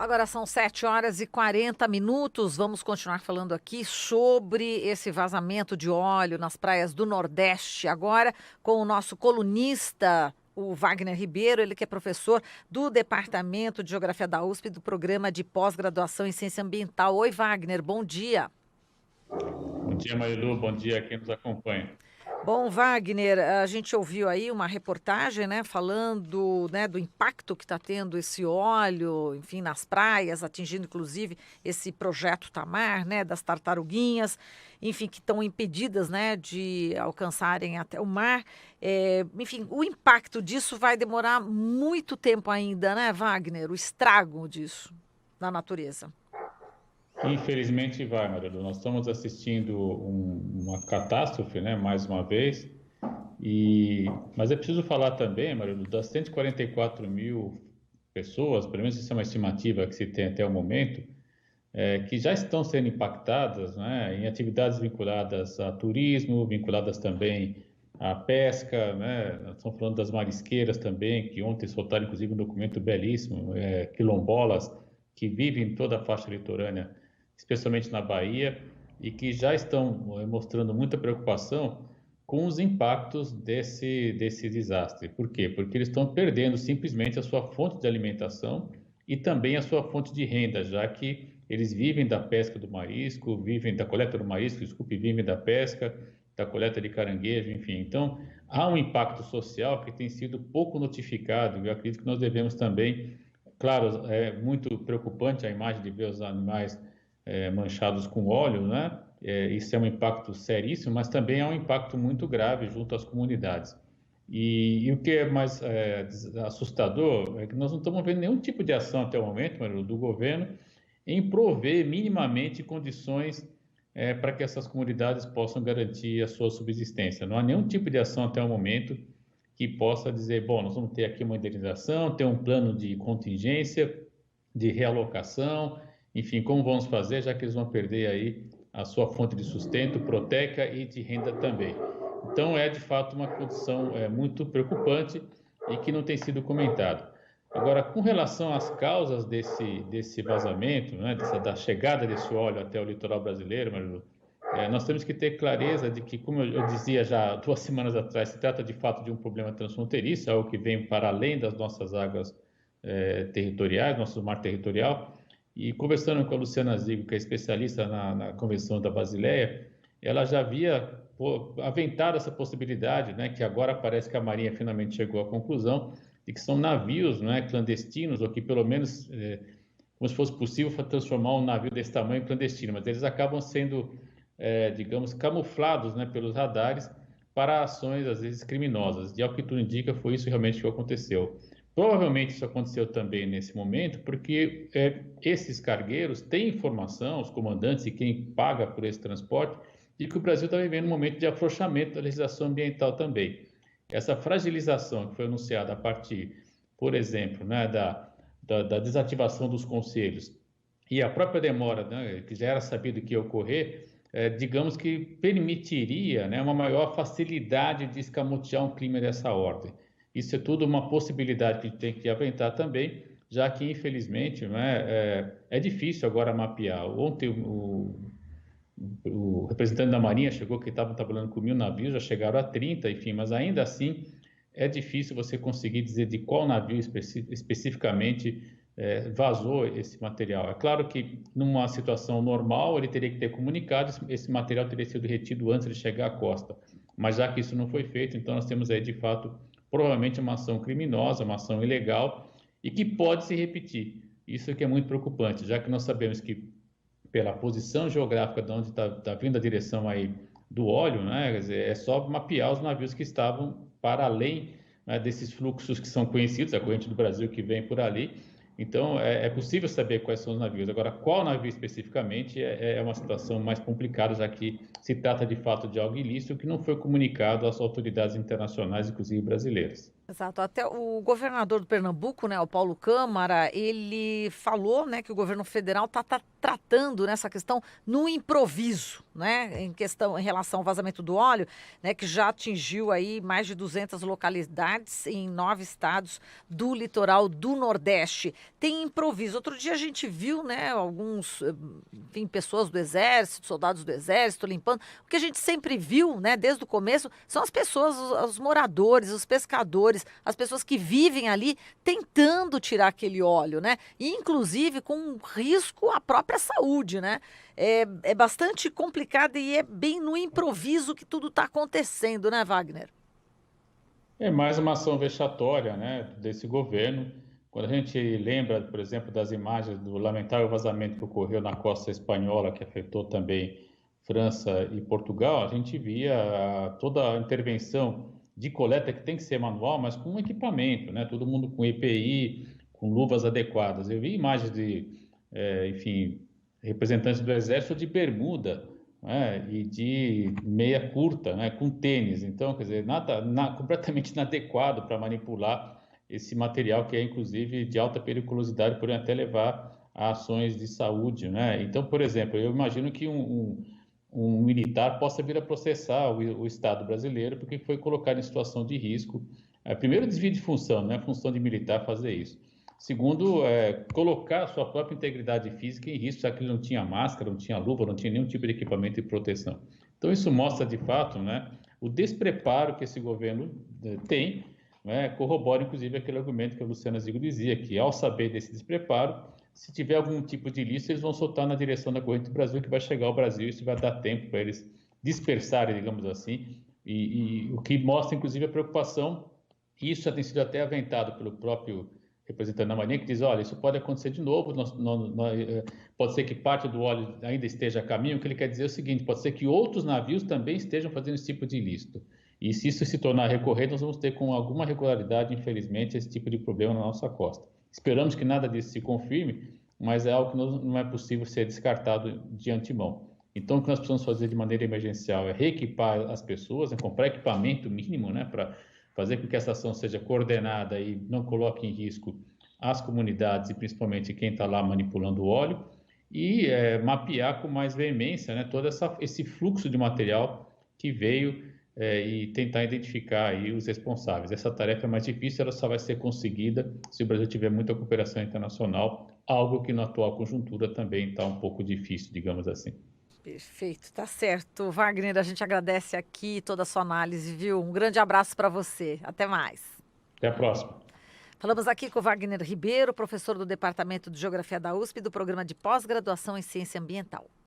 Agora são 7h40. Vamos continuar falando aqui sobre esse vazamento de óleo nas praias do Nordeste. Agora com o nosso colunista, o Wagner Ribeiro, ele que é professor do Departamento de Geografia da USP, do Programa de Pós-Graduação em Ciência Ambiental. Oi, Wagner, bom dia. Bom dia, Marilu. Bom dia a quem nos acompanha. Bom, Wagner, a gente ouviu aí uma reportagem, né, falando, né, do impacto que está tendo esse óleo, enfim, nas praias, atingindo inclusive esse projeto Tamar, né, das tartaruguinhas, enfim, que estão impedidas, né, de alcançarem até o mar. Enfim, o impacto disso vai demorar muito tempo ainda, né, Wagner? O estrago disso na natureza. Infelizmente vai, Marilu. Nós estamos assistindo uma catástrofe, né, mais uma vez. Mas é preciso falar também, Marilu, das 144 mil pessoas, pelo menos isso é uma estimativa que se tem até o momento, que já estão sendo impactadas, né, em atividades vinculadas a turismo, vinculadas também à pesca, né? Nós estamos falando das marisqueiras também, que ontem soltaram inclusive um documento belíssimo, quilombolas que vivem em toda a faixa litorânea, especialmente na Bahia, e que já estão mostrando muita preocupação com os impactos desse desastre. Por quê? Porque eles estão perdendo simplesmente a sua fonte de alimentação e também a sua fonte de renda, já que eles vivem da pesca do marisco, vivem da coleta do marisco, desculpe, vivem da pesca, da coleta de caranguejo, enfim. Então, há um impacto social que tem sido pouco notificado, e eu acredito que nós devemos também, claro, é muito preocupante a imagem de ver os animais manchados com óleo, né? Isso é um impacto seríssimo, mas também é um impacto muito grave junto às comunidades. E o que é mais assustador é que nós não estamos vendo nenhum tipo de ação até o momento, Marilu, do governo em prover minimamente condições para que essas comunidades possam garantir a sua subsistência. Não há nenhum tipo de ação até o momento que possa dizer, bom, nós vamos ter aqui uma indenização, ter um plano de contingência, de realocação, enfim, como vamos fazer, já que eles vão perder aí a sua fonte de sustento, proteca e de renda também. Então, é de fato uma condição muito preocupante e que não tem sido comentado. Agora, com relação às causas desse vazamento, né, da chegada desse óleo até o litoral brasileiro, Marilu, nós temos que ter clareza de que, como eu dizia já 2 semanas atrás, se trata de fato de um problema transfronteiriço, algo que vem para além das nossas águas territoriais, nosso mar territorial. E conversando com a Luciana Zigo, que é especialista na Convenção da Basileia, ela já havia aventado essa possibilidade, né, que agora parece que a Marinha finalmente chegou à conclusão, de que são navios, né, clandestinos, ou que pelo menos, como se fosse possível transformar um navio desse tamanho em clandestino, mas eles acabam sendo, digamos, camuflados, né, pelos radares para ações, às vezes, criminosas. E ao que tudo indica, foi isso realmente que aconteceu. Provavelmente isso aconteceu também nesse momento, porque esses cargueiros têm informação, os comandantes e quem paga por esse transporte, de que o Brasil está vivendo um momento de afrouxamento da legislação ambiental também. Essa fragilização que foi anunciada a partir, por exemplo, né, da desativação dos conselhos e a própria demora, né, que já era sabido que ia ocorrer, digamos que permitiria, né, uma maior facilidade de escamotear um crime dessa ordem. Isso é tudo uma possibilidade que a gente tem que aventar também, já que, infelizmente, né, é difícil agora mapear. Ontem, o representante da Marinha chegou que estavam trabalhando com 1.000 navios, já chegaram a 30, enfim, mas ainda assim é difícil você conseguir dizer de qual navio especificamente vazou esse material. É claro que numa situação normal ele teria que ter comunicado, esse material teria sido retido antes de chegar à costa, mas já que isso não foi feito, então nós temos aí de fato provavelmente uma ação criminosa, uma ação ilegal e que pode se repetir. Isso que é muito preocupante, já que nós sabemos que pela posição geográfica de onde está vindo a direção aí do óleo, né? Quer dizer, é só mapear os navios que estavam para além, né, desses fluxos que são conhecidos, a corrente do Brasil que vem por ali. Então, é possível saber quais são os navios. Agora, qual navio especificamente é uma situação mais complicada, já que se trata de fato de algo ilícito que não foi comunicado às autoridades internacionais, inclusive brasileiras. Exato. Até o governador do Pernambuco, né, o Paulo Câmara, ele falou, né, que o governo federal está tratando nessa questão no improviso, né, em relação ao vazamento do óleo, né, que já atingiu aí mais de 200 localidades em 9 estados do litoral do Nordeste. Tem improviso. Outro dia a gente viu, né, alguns, enfim, pessoas do Exército, soldados do Exército limpando. O que a gente sempre viu, né, desde o começo, são as pessoas, os moradores, os pescadores, as pessoas que vivem ali tentando tirar aquele óleo, né? E, inclusive, com risco à própria saúde, né? É bastante complicado e é bem no improviso que tudo está acontecendo, né, Wagner? É mais uma ação vexatória, né, desse governo. Quando a gente lembra, por exemplo, das imagens do lamentável vazamento que ocorreu na costa espanhola, que afetou também França e Portugal, a gente via toda a intervenção de coleta que tem que ser manual, mas com equipamento, né? Todo mundo com EPI, com luvas adequadas. Eu vi imagens de, enfim, representantes do Exército de bermuda, né? E de meia curta, né? Com tênis. Então, quer dizer, completamente inadequado para manipular esse material que é, inclusive, de alta periculosidade, podem até levar a ações de saúde, né? Então, por exemplo, eu imagino que um militar possa vir a processar o Estado brasileiro porque foi colocado em situação de risco. Primeiro, desvio de função, não é função de militar fazer isso. Segundo, colocar a sua própria integridade física em risco, já que ele não tinha máscara, não tinha luva, não tinha nenhum tipo de equipamento de proteção. Então, isso mostra, de fato, né, o despreparo que esse governo tem, né, corrobora, inclusive, aquele argumento que a Luciana Zigo dizia, que, ao saber desse despreparo, se tiver algum tipo de ilícito, eles vão soltar na direção da corrente do Brasil, que vai chegar ao Brasil, e isso vai dar tempo para eles dispersarem, digamos assim, e o que mostra, inclusive, a preocupação, e isso já tem sido até aventado pelo próprio representante da Marinha, que diz, olha, isso pode acontecer de novo, pode ser que parte do óleo ainda esteja a caminho, o que ele quer dizer é o seguinte, pode ser que outros navios também estejam fazendo esse tipo de ilícito. E se isso se tornar recorrente, nós vamos ter com alguma regularidade, infelizmente, esse tipo de problema na nossa costa. Esperamos que nada disso se confirme, mas é algo que não é possível ser descartado de antemão. Então, o que nós precisamos fazer de maneira emergencial é reequipar as pessoas, comprar equipamento mínimo, né, para fazer com que essa ação seja coordenada e não coloque em risco as comunidades e principalmente quem está lá manipulando o óleo, e mapear com mais veemência, né, todo esse fluxo de material que veio e tentar identificar aí os responsáveis. Essa tarefa é mais difícil, ela só vai ser conseguida se o Brasil tiver muita cooperação internacional, algo que na atual conjuntura também está um pouco difícil, digamos assim. Perfeito, tá certo. Wagner, a gente agradece aqui toda a sua análise, viu? Um grande abraço para você. Até mais. Até a próxima. Falamos aqui com o Wagner Ribeiro, professor do Departamento de Geografia da USP e do Programa de Pós-Graduação em Ciência Ambiental.